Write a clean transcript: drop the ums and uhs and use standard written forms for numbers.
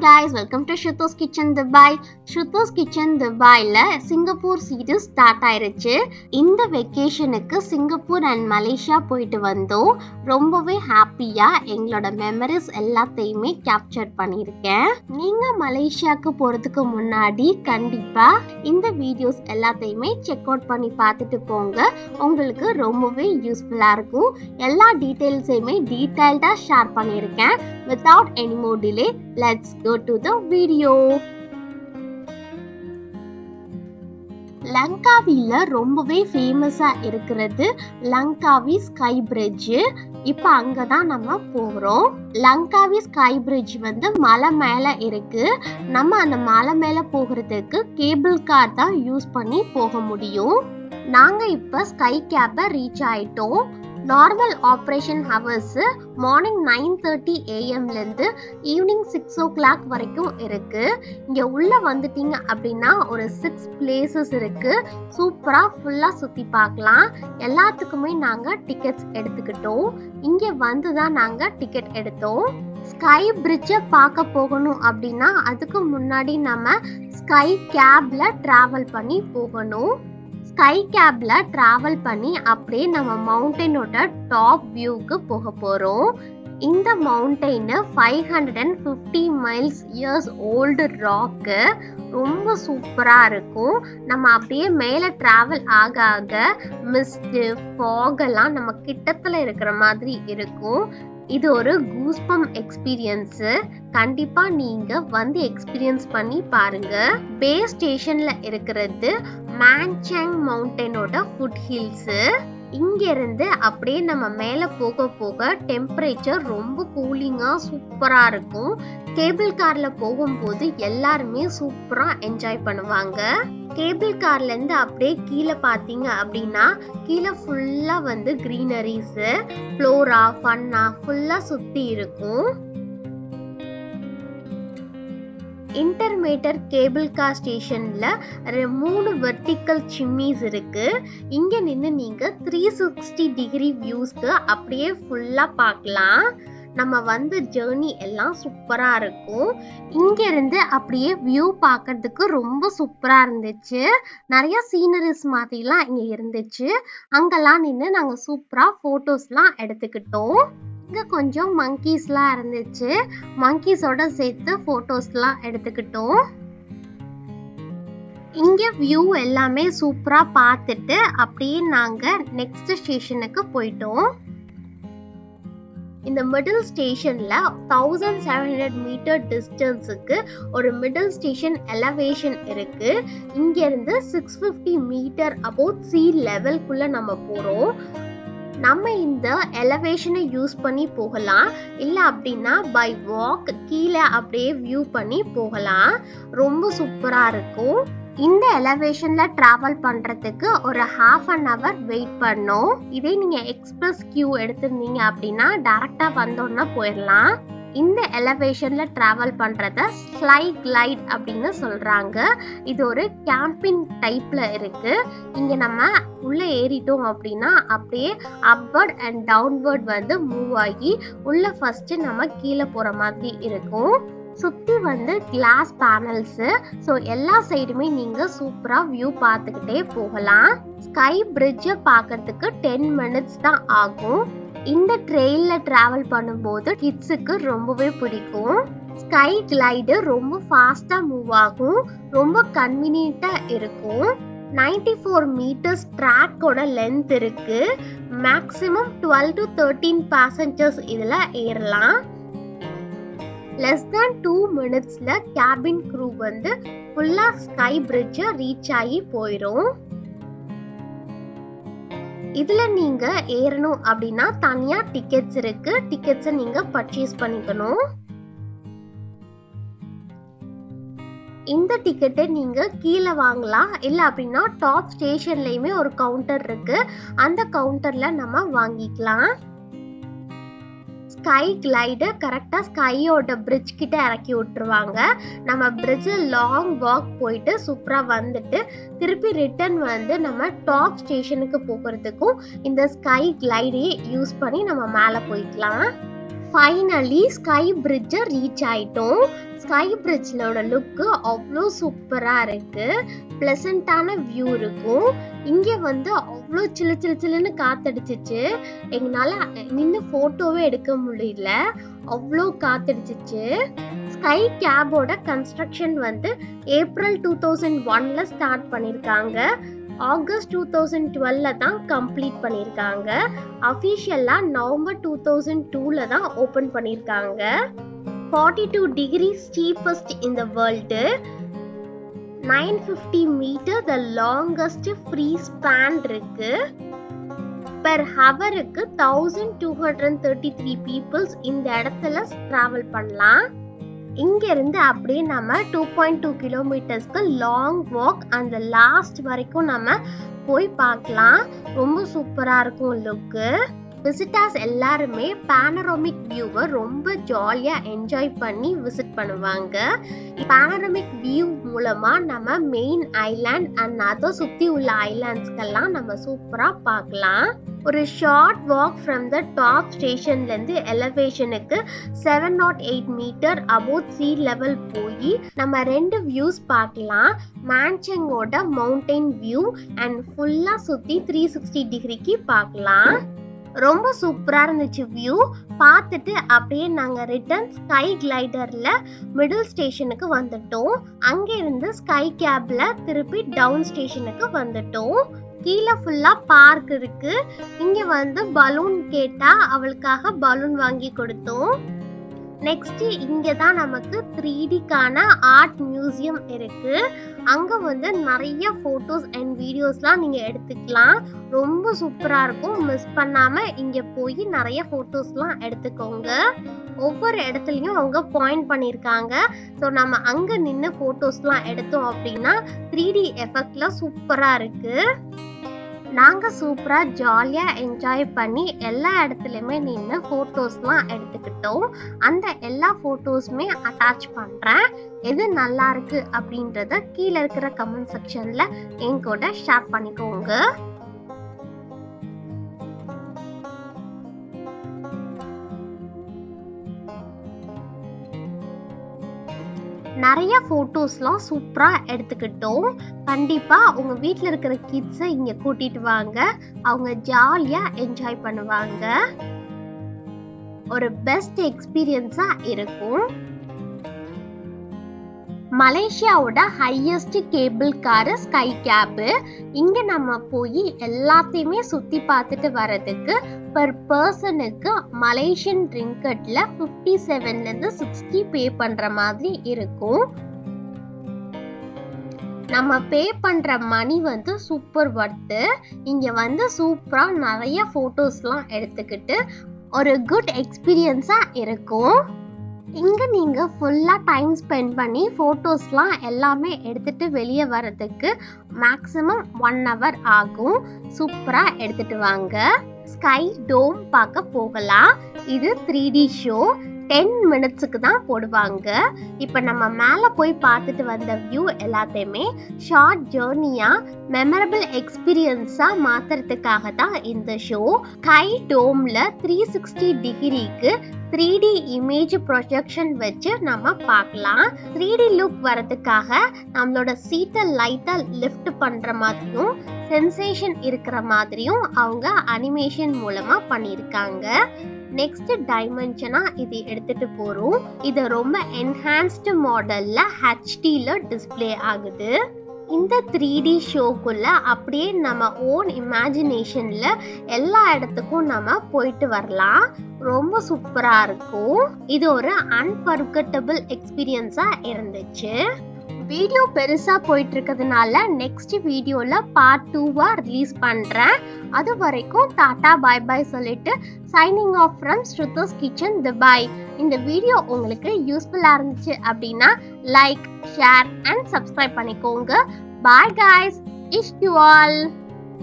guys, welcome to Shruto's Kitchen Dubai. Shruto's Kitchen Dubaiல Singapore series start ஆயிருச்சு. இந்த வெக்கேஷனுக்கு Singapore and Malaysia போயிட்டு வந்தோம். ரொம்பவே ஹாப்பியா எங்களோட மெமரிஸ் எல்லாத்தையுமே கேப்சர் பண்ணியிருக்கேன். நீங்க மலேசியாவுக்கு போறதுக்கு முன்னாடி கண்டிப்பா இந்த வீடியோஸ் எல்லாத்தையுமே செக் அவுட் பண்ணி பார்த்துட்டு போங்க. உங்களுக்கு ரொம்பவே யூஸ்ஃபுல்லா இருக்கும். எல்லா டீடைல்ஸையுமே டீடைல்டா ஷேர் பண்ணியிருக்கேன். Without any more delay, let's go to the video. லங்காவில ரொம்பவே ஃபேமஸா இருக்கிறது லங்காவி ஸ்கை பிரிட்ஜ். இப்ப அங்கதான் நம்ம போறோம். லங்காவி ஸ்கை பிரிட்ஜ் வந்து மலை மேல இருக்கு. நம்ம அந்த மலை மேல போகிறதுக்கு கேபிள் கார் தான் யூஸ் பண்ணி போக முடியும். நாங்க இப்ப ஸ்கை கேப்ப ரீச் ஆயிட்டோம். Normal operation hours morning 9:30 AM இருந்து ஈவினிங் 6 o'clock வரைக்கும் இருக்கு. இங்க உள்ள வந்துட்டீங்க அப்படின்னா ஒரு 6 பிளேசஸ் இருக்கு. சூப்பரா ஃபுல்லா சுத்தி பார்க்கலாம். எல்லாத்துக்குமே நாங்க டிக்கெட்ஸ் எடுத்துக்கிட்டோம். இங்க வந்துதான் நாங்க டிக்கெட் எடுத்தோம். ஸ்கை பிரிட்ஜை பார்க்க போகணும் அப்படின்னா அதுக்கு முன்னாடி நம்ம ஸ்கை கேப்ல டிராவல் பண்ணி போகணும். ஸ்கை கேப்ல டிராவல் பண்ணி அப்படியே நம்ம மவுண்டனோட டாப் வியூக்கு போக போறோம். இந்த மவுண்டைன் 550 miles இயர்ஸ் ஓல்டு ராக்கு. ரொம்ப சூப்பரா இருக்கும். நம்ம அப்படியே மேல டிராவல் ஆக ஆக மிஸ்ட் ஃபாக் எல்லாம் நம்ம கிட்டத்துல இருக்கிற மாதிரி இருக்கும். இது ஒரு கூஸ்பம் எக்ஸ்பீரியன்ஸ். கண்டிப்பா நீங்க வந்து எக்ஸ்பீரியன்ஸ் பண்ணி பாருங்க. பே ஸ்டேஷன்ல இருக்கிறது மான்சாங் மவுண்டனோட ஃபுட் ஹில்ஸ். இங்க இருந்து அப்படியே நம்ம மேல போக போக டெம்பரேச்சர் ரொம்ப கூலிங்கா சூப்பரா இருக்கும். கேபிள் கார்ல போகும்போது எல்லாருமே சூப்பரா என்ஜாய் பண்ணுவாங்க. கேபிள் கார்ல இருந்து அப்படியே கீழே பாத்தீங்க அப்படின்னா கீழே ஃபுல்லா வந்து கிரீனரிஸ், ஃப்ளோரா, ஃபன்னா ஃபுல்லா சுத்தி இருக்கும். இன்டர்மீட்டர் கேபிள் கார் ஸ்டேஷன்ல 3 வெர்டிக்கல் சிம்னிஸ் இருக்கு. இங்க நின்று நீங்க 360 டிகிரி வியூஸ்க்கு அப்படியே ஃபுல்லா பார்க்கலாம். நம்ம வந்து ஜேர்னி எல்லாம் சூப்பரா இருக்கும். இங்க இருந்து அப்படியே வியூ பார்க்கிறதுக்கு ரொம்ப சூப்பரா இருந்துச்சு. நிறைய சீனரிஸ் மாதிரிலாம் இங்க இருந்துச்சு. அங்கெல்லாம் நின்று நாங்க சூப்பரா போட்டோஸ்லாம் எடுத்துக்கிட்டோம். இங்க கொஞ்சம் மங்கீஸ்லாம் இருந்துச்சு. மங்கீஸோட சேர்த்து போட்டோஸ்லாம் எடுத்துக்கிட்டோம். இங்க வியூ எல்லாமே சூப்பரா பார்த்துட்டு அப்படியே நாங்க நெக்ஸ்ட் ஸ்டேஷனுக்கு போயிட்டோம். இந்த மிடில் ஸ்டேஷன்ல 1700 மீட்டர் டிஸ்டன்ஸுக்கு ஒரு மிடில் ஸ்டேஷன் எலவேஷன் இருக்கு. இங்க இருந்து 650 மீட்டர் அபோவ் சி லெவல்குள்ள நம்ம போறோம். நம்ம இந்த எலவேஷனை யூஸ் பண்ணி போகலாம். இல்ல அப்படின்னா பை வாக் கீழே அப்படியே வியூ பண்ணி போகலாம். ரொம்ப சூப்பரா இருக்கும். இந்த எலவேஷன்ல டிராவல் பண்றதுக்கு ஒரு half an hour வெயிட் பண்ணோம். இதே நீங்க எக்ஸ்பிரஸ் கியூ எடுத்திருந்தீங்க அப்படின்னா டைரக்டா வந்தோன்னா போயிடலாம். இந்த எலவேஷன்ல டிராவல் பண்றத ஸ்லை கிளைட் அப்படின்னு சொல்றாங்க. இது ஒரு கேம்பிங் டைப்ல இருக்கு. இங்க நம்ம உள்ள ஏறிட்டோம் அப்படின்னா அப்படியே அப்வர்ட் அண்ட் டவுன்வர்ட் வந்து மூவ் ஆகி உள்ள ஃபர்ஸ்ட் நம்ம கீழே போற மாதிரி இருக்கும். சுத்தி வந்து கிளாஸ் பேனல்ஸ். ஸோ எல்லா சைடுமே நீங்க சூப்பரா வியூ பார்த்துக்கிட்டே போகலாம். ஸ்கை பிரிட்ஜை பார்க்கறதுக்கு 10 minutes தான் ஆகும். இந்த ட்ரெயின்ல டிராவல் பண்ணும்போது கிட்ஸுக்கு ரொம்பவே பிடிக்கும். ஸ்கை கிளைடு ரொம்ப ஃபாஸ்டா மூவ் ஆகும். ரொம்ப கன்வீனியன்ட்டா இருக்கும். 94 மீட்டர்ஸ் ட்ராக்கோட லென்த் இருக்கு. மேக்ஸிமம் 12 to 13 passengers இதுல ஏறலாம். லெஸ் தேன் 2 minutesல கேபின் க்ரூ வந்து ஃபுல்லா ஸ்கை பிரிட்ஜை ரீச் ஆகி போயிடும். இதுல நீங்க ஏறணும் அப்படின்னா தனியா டிக்கெட்ஸ் இருக்கு. டிக்கெட்ஸை நீங்க பர்ச்சேஸ் பண்ணிக்கணும். இந்த டிக்கெட்டை நீங்க கீழே வாங்கலாம். இல்ல அப்படின்னா டாப் ஸ்டேஷன்லயுமே ஒரு கவுண்டர் இருக்கு. அந்த கவுண்டர்ல நம்ம வாங்கிக்கலாம். ஸ்கை கிளைடு கரெக்டா ஸ்கையோட பிரிட்ஜ் கிட்ட இறக்கி விட்டுருவாங்க. நம்ம பிரிட்ஜில் லாங் வாக் போயிட்டு சூப்பரா வந்துட்டு திருப்பி ரிட்டர்ன் வந்து நம்ம டாப் ஸ்டேஷனுக்கு போகிறதுக்கும் இந்த ஸ்கை கிளைடையே யூஸ் பண்ணி நம்ம மேலே போய்க்கலாம். ஃபைனலி ஸ்கை பிரிட்ஜை ரீச் ஆயிட்டோம். ஸ்கை பிரிட்ஜோட லுக்கு அவ்வளோ சூப்பரா இருக்கு. பிளசண்டான வியூ இருக்கும். இங்க வந்து அவ்வளோ சிலு சிலு சிலுன்னு காத்தடிச்சிச்சு. எங்களால நின்று போட்டோவே எடுக்க முடியல, அவ்வளோ காத்தடிச்சிச்சு. ஸ்கை கேபோட கன்ஸ்ட்ரக்ஷன் வந்து ஏப்ரல் 2001ல ஸ்டார்ட் பண்ணிருக்காங்க. ஆகஸ்ட் 2012ல தான் கம்ப்ளீட் பண்ணிருக்காங்க. அஃபிஷியலா நவம்பர் 2002ல தான் ஓபன் பண்ணிருக்காங்க. 42 degrees steepest in the world. 950 meter the longest free span இருக்கு. per hourக்கு 1233 peoples இந்த இடத்துல டிராவல் பண்ணலாம். இங்க இருந்து அப்படியே நம்ம 2.2 கிலோமீட்டர்ஸ்க்கு லாங் வாக் அந்த லாஸ்ட் வரைக்கும் நம்ம போய் பார்க்கலாம். ரொம்ப சூப்பரா இருக்கும் லுக்கு. விசிட்டர்ஸ் எல்லாருமே பேனரோமிக் வியூவை ரொம்ப ஜாலியா என்ஜாய் பண்ணி விசிட் பண்ணுவாங்க. பேனரோமிக் வியூ மூலமா நம்ம மெயின் ஐலாண்ட் அண்ட் அதை சுத்தி உள்ள ஐலாண்ட்ஸ்க்கெல்லாம் நம்ம சூப்பரா பார்க்கலாம். ஒரு short walk from the top ஸ்டேஷன்ல இருந்து எலிவேஷனுக்கு 708 மீட்டர் அபோவ் சீ லெவல் போய் நம்ம ரெண்டு வியூஸ் பார்க்கலாம். மான்சங்கோட மவுண்டைன் வியூ அண்ட் ஃபுல்லா சுத்தி 360 டிகிரிக்கு பார்க்கலாம். ரொம்ப சூப்பரா இருந்துச்சு வியூ. பார்த்துட்டு அப்படியே நாங்க ரிட்டர்ன் ஸ்கை கிளைடர்ல மிடில் ஸ்டேஷனுக்கு வந்துட்டோம். அங்க இருந்து ஸ்கை கேப்ல திருப்பி டவுன் ஸ்டேஷனுக்கு வந்துட்டோம். கீழே ஃபுல்லா பார்க் இருக்கு. இங்க வந்து பலூன் கேட்டா அவளுக்காக பலூன் வாங்கி கொடுத்தோம். நெக்ஸ்ட் இங்க தான் நமக்கு 3Dக்கான ஆர்ட் மியூசியம் இருக்கு. அங்க வந்து நிறைய போட்டோஸ் அண்ட் வீடியோஸ்லாம் நீங்க எடுத்துக்கலாம். ரொம்ப சூப்பரா இருக்கும். மிஸ் பண்ணாம இங்க போய் நிறைய போட்டோஸ்லாம் எடுத்துக்கோங்க. ஒவ்வொரு இடத்துலயும் அவங்க பாயிண்ட் பண்ணிருக்காங்க. ஸோ நம்ம அங்க நின்று போட்டோஸ்லாம் எடுத்தோம் அப்படின்னா 3D எஃபெக்ட்ல சூப்பரா இருக்கு. நாங்க சூப்பரா ஜாலியா என்ஜாய் பண்ணி எல்லா இடத்துலயுமே நின்று போட்டோஸ்லாம் எடுத்துக்கிட்டோம். அந்த எல்லா போட்டோஸுமே அட்டாச் பண்றேன். எது நல்லா இருக்கு அப்படின்றத கீழே இருக்கிற கமெண்ட் செக்ஷன்ல என் கூட ஷேர் பண்ணிக்கோங்க. நிறைய போட்டோஸ்லாம் சூப்பரா எடுத்துக்கிட்டோம். கண்டிப்பா உங்க வீட்ல இருக்கிற கிட்ஸை இங்க கூட்டிட்டு வாங்க. அவங்க ஜாலியா என்ஜாய் பண்ணுவாங்க. ஒரு பெஸ்ட் எக்ஸ்பீரியன்ஸா இருக்கும். மலேசியாவோட highest cable car sky cab. இங்க நம்ம போய் எல்லாத்தையுமே சுத்தி பார்த்துட்டு வரதுக்கு பர் பர்சனுக்கு மலேசியன் ரிங்கட்ல 57ல இருந்து 60 பே பண்ற மாதிரி இருக்கும். நம்ம பே பண்ற மணி வந்து சூப்பர் வர்த்து. இங்க வந்து சூப்பரா நிறைய போட்டோஸ்லாம் எடுத்துக்கிட்டு ஒரு குட் எக்ஸ்பீரியன்ஸா இருக்கும். இங்க நீங்க ஃபுல்லா டைம் ஸ்பெண்ட் பண்ணி போட்டோஸ்லாம் எல்லாமே எடுத்துட்டு வெளியே வரதுக்கு மேக்ஸிமம் 1 hour ஆகும். சூப்பரா எடுத்துட்டு வாங்க. ஸ்கை டோம் பார்க்க போகலாம். இது 3D ஷோ. 10 மினிட்ஸுக்கு தான் போடுவாங்க. இப்போ நம்ம மேலே போய் பார்த்துட்டு வந்த வியூ எல்லாத்தையுமே ஷார்ட் ஜேர்னியா மெமரபிள் எக்ஸ்பீரியன்ஸா மாத்துறதுக்காக தான் இந்த ஷோ. ஸ்கை டோம்ல 360 டிகிரிக்கு 3D இமேஜ் ப்ரொஜெக்ஷன் வச்சு நம்ம பார்க்கலாம். 3D லுக் வரதுக்காக நம்மளோட சீட்டை லைட்டா லிஃப்ட் பண்ற மாதிரியும் சென்சேஷன் இருக்கிற மாதிரியும் அவங்க அனிமேஷன் மூலமா பண்ணியிருக்காங்க. நெக்ஸ்ட் டைமென்ஷனா இது எடுத்துட்டு போறோம். இது ரொம்ப என்ஹான்ஸ்டு மாடல்ல HDல டிஸ்ப்ளே ஆகுது. இந்த 3D ஷோக்குள்ள அப்படியே நம்ம ஓன் இமேஜினேஷன்ல எல்லா இடத்துக்கும் நம்ம போயிட்டு வரலாம். ரொம்ப சூப்பரா இருக்கும். இது ஒரு அன்ஃபர்கெட்டபிள் எக்ஸ்பீரியன்ஸா இருந்துச்சு. வீடியோ பெருசா போயிட்டு இருக்கிறதுனால நெக்ஸ்ட் வீடியோல பார்ட் 2 ரிலீஸ் பண்றேன். அது வரைக்கும் டாடா பை பை சொல்லிட்டு signing off from Shruto's kitchen Dubai. இந்த வீடியோ உங்களுக்கு யூஸ்ஃபுல்லா இருந்துச்சு அப்படின்னா லைக், ஷேர் அண்ட் சப்ஸ்கிரைப் பண்ணிக்கோங்க. பாய் guys, wish you all.